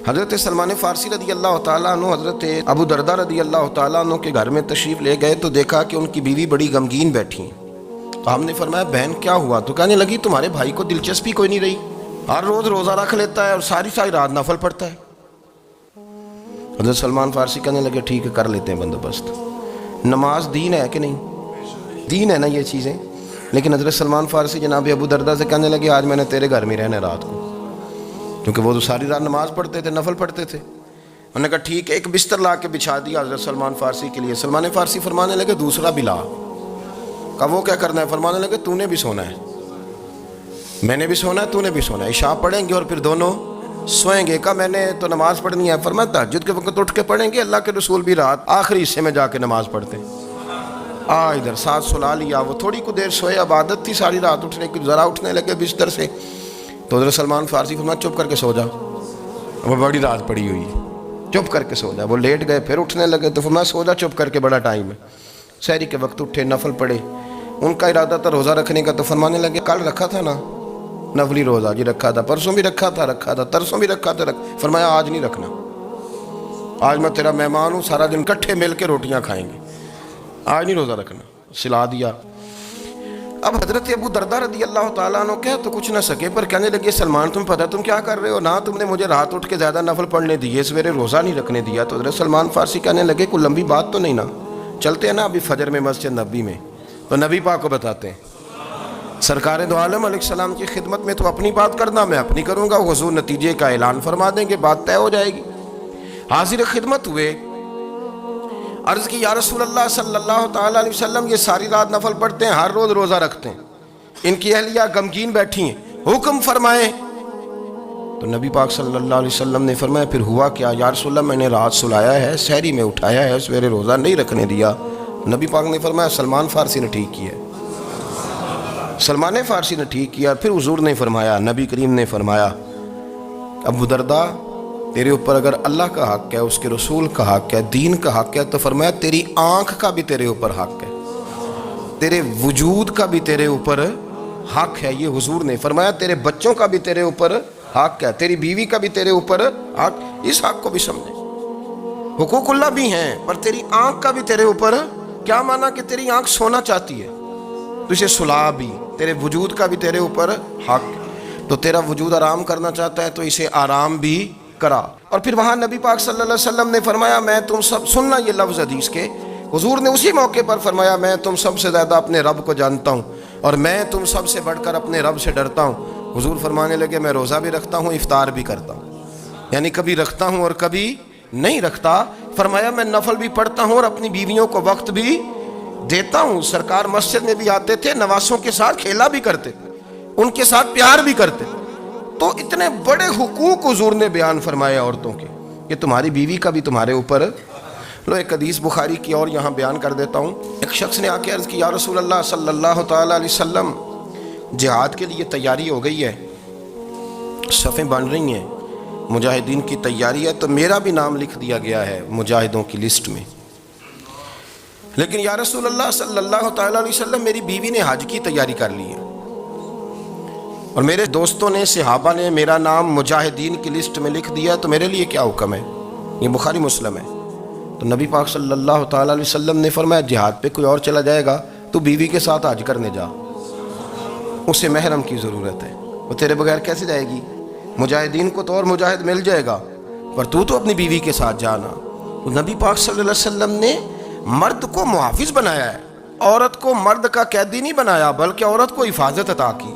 حضرت سلمان فارسی رضی اللہ تعالیٰ عنہ حضرت ابو دردہ رضی اللہ تعالیٰ عنہ کے گھر میں تشریف لے گئے تو دیکھا کہ ان کی بیوی بڑی غمگین بیٹھی ہیں۔ تو ہم نے فرمایا بہن کیا ہوا؟ تو کہنے لگی تمہارے بھائی کو دلچسپی کوئی نہیں رہی، ہر روز روزہ رکھ لیتا ہے اور ساری رات نفل پڑھتا ہے۔ حضرت سلمان فارسی کہنے لگے ٹھیک ہے کر لیتے ہیں بندوبست۔ نماز دین ہے کہ نہیں؟ دین ہے نا یہ چیزیں۔ لیکن حضرت سلمان فارسی جناب ابو دردہ سے کہنے لگے آج میں نے تیرے گھر میں رہنا رات کو، کیونکہ وہ تو ساری رات نماز پڑھتے تھے، نفل پڑھتے تھے۔ انہوں نے کہا ٹھیک ہے، ایک بستر لا کے بچھا دیا حضرت سلمان فارسی کے لیے۔ سلمان فارسی فرمانے لگے دوسرا بھی لا۔ کہا وہ کیا کرنا ہے؟ فرمانے لگے تو نے بھی سونا ہے، میں نے بھی سونا ہے، تو نے بھی سونا ہے، عشاء پڑھیں گے اور پھر دونوں سوئیں گے۔ کہا میں نے تو نماز پڑھنی ہے۔ فرمایا تہجد کے وقت اٹھ کے پڑھیں گے، اللہ کے رسول بھی رات آخری حصے میں جا کے نماز پڑھتے ہیں۔ ادھر ساتھ سلا لیا، وہ تھوڑی کو دیر سوئے، اب عادت تھی ساری رات اٹھنے کی، ذرا اٹھنے لگے بستر سے تو حضرت سلمان فارسی فرمایا چپ کر کے سو جا، وہ بڑی رات پڑی ہوئی ہے، چپ کر کے سو جا۔ وہ لیٹ گئے، پھر اٹھنے لگے تو فرمایا سو جا چپ کر کے، بڑا ٹائم ہے۔ سحری کے وقت اٹھے، نفل پڑھے، ان کا ارادہ تھا روزہ رکھنے کا، تو فرمانے لگے کل رکھا تھا نا نفلی روزہ؟ جی رکھا تھا، پرسوں بھی رکھا تھا، ترسوں بھی رکھا تھا۔ فرمایا آج نہیں رکھنا، آج میں تیرا مہمان ہوں، سارا دن کٹھے مل کے روٹیاں کھائیں گے، آج نہیں روزہ رکھنا۔ سلا دیا۔ اب حضرت ابو دردہ رضی اللہ تعالیٰ عنہ کہہ تو کچھ نہ سکے، پر کہنے لگے سلمان تم پتہ تم کیا کر رہے ہو؟ نہ تم نے مجھے رات اٹھ کے زیادہ نفل پڑھنے دیے، سویرے روزہ نہیں رکھنے دیا۔ تو حضرت سلمان فارسی کہنے لگے کوئی لمبی بات تو نہیں نا، چلتے ہیں نا ابھی فجر میں مسجد نبی میں، تو نبی پاک کو بتاتے ہیں۔ سرکار دو عالم علیہ السلام کی خدمت میں تو اپنی بات کرنا، میں اپنی کروں گا، حضور نتیجے کا اعلان فرما دیں گے، بات طے ہو جائے گی۔ حاضر خدمت ہوئے، عرض کی یا رسول اللہ صلی اللہ تعالیٰ علیہ وسلم یہ ساری رات نفل پڑھتے ہیں، ہر روز روزہ رکھتے ہیں، ان کی اہلیہ غمگین بیٹھی ہیں، حکم فرمائیں۔ تو نبی پاک صلی اللہ علیہ وسلم نے فرمایا پھر ہوا کیا؟ یا رسول اللہ میں نے رات سلایا ہے، سحری میں اٹھایا ہے، سویرے روزہ نہیں رکھنے دیا۔ نبی پاک نے فرمایا سلمان فارسی نے ٹھیک کیا، سلمان فارسی نے ٹھیک کیا۔ پھر حضور نے فرمایا، نبی کریم نے فرمایا ابو دردہ تیرے اوپر اگر اللہ کا حق ہے، اس کے رسول کا حق ہے، دین کا حق ہے، تو فرمایا تیری آنکھ کا بھی تیرے اوپر حق ہے، تیرے وجود کا بھی تیرے اوپر حق ہے۔ یہ حضور نے فرمایا تیرے بچوں کا بھی تیرے اوپر حق ہے، تیری بیوی کا بھی تیرے اوپر حق۔ اس حق کو بھی سمجھے، حقوق اللہ بھی ہیں، پر تیری آنکھ کا بھی تیرے اوپر کیا مانا کہ تیری آنکھ سونا چاہتی ہے تو اسے سلا بھی، تیرے وجود کا بھی تیرے اوپر حق، تو تیرا وجود آرام کرنا چاہتا ہے تو اسے آرام بھی کرا۔ اور پھر وہاں نبی پاک صلی اللہ علیہ وسلم نے فرمایا میں تم سب، سننا یہ لفظ حدیث کے، حضور نے اسی موقع پر فرمایا میں تم سب سے زیادہ اپنے رب کو جانتا ہوں اور میں تم سب سے بڑھ کر اپنے رب سے ڈرتا ہوں۔ حضور فرمانے لگے میں روزہ بھی رکھتا ہوں، افطار بھی کرتا ہوں، یعنی کبھی رکھتا ہوں اور کبھی نہیں رکھتا۔ فرمایا میں نفل بھی پڑھتا ہوں اور اپنی بیویوں کو وقت بھی دیتا ہوں۔ سرکار مسجد میں بھی آتے تھے، نواسوں کے ساتھ کھیلا بھی کرتے، ان کے ساتھ پیار بھی کرتے۔ تو اتنے بڑے حقوق حضور نے بیان فرمائے عورتوں کے کہ تمہاری بیوی کا بھی تمہارے اوپر۔ لو ایک حدیث بخاری کی اور یہاں بیان کر دیتا ہوں۔ ایک شخص نے آ کے عرض کی یا رسول اللہ صلی اللہ تعالیٰ علیہ وسلم جہاد کے لیے تیاری ہو گئی ہے، صفیں بن رہی ہیں، مجاہدین کی تیاری ہے، تو میرا بھی نام لکھ دیا گیا ہے مجاہدوں کی لسٹ میں، لیکن یا رسول اللہ صلی اللہ تعالیٰ علیہ وسلم میری بیوی نے حج کی تیاری کر لی ہے اور میرے دوستوں نے، صحابہ نے میرا نام مجاہدین کی لسٹ میں لکھ دیا، تو میرے لیے کیا حکم ہے؟ یہ بخاری مسلم ہے۔ تو نبی پاک صلی اللہ تعالیٰ علیہ وسلم نے فرمایا جہاد پہ کوئی اور چلا جائے گا تو بیوی کے ساتھ حج کرنے جا، اسے محرم کی ضرورت ہے، وہ تیرے بغیر کیسے جائے گی؟ مجاہدین کو تو اور مجاہد مل جائے گا، پر تو اپنی بیوی کے ساتھ جانا۔ تو نبی پاک صلی اللہ علیہ وسلم نے مرد کو محافظ بنایا ہے، عورت کو مرد کا قیدی نہیں بنایا، بلکہ عورت کو حفاظت عطا کی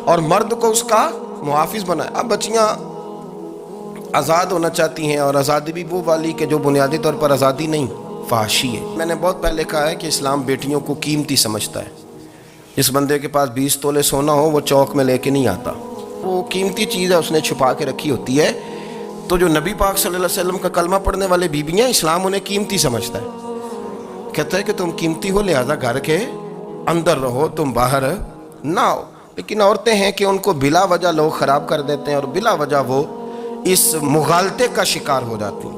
اور مرد کو اس کا محافظ بنایا۔ اب بچیاں آزاد ہونا چاہتی ہیں، اور آزادی بھی وہ والی کہ جو بنیادی طور پر آزادی نہیں، فحاشی ہے۔ میں نے بہت پہلے کہا ہے کہ اسلام بیٹیوں کو قیمتی سمجھتا ہے۔ جس بندے کے پاس 20 تولے سونا ہو وہ چوک میں لے کے نہیں آتا، وہ قیمتی چیز ہے، اس نے چھپا کے رکھی ہوتی ہے۔ تو جو نبی پاک صلی اللہ علیہ وسلم کا کلمہ پڑھنے والے بیویاں، اسلام انہیں قیمتی سمجھتا ہے، کہتا ہے کہ تم قیمتی ہو لہذا گھر کے اندر رہو، تم باہر نہ آؤ۔ لیکن عورتیں ہیں کہ ان کو بلا وجہ لوگ خراب کر دیتے ہیں اور بلا وجہ وہ اس مغالطے کا شکار ہو جاتی ہیں۔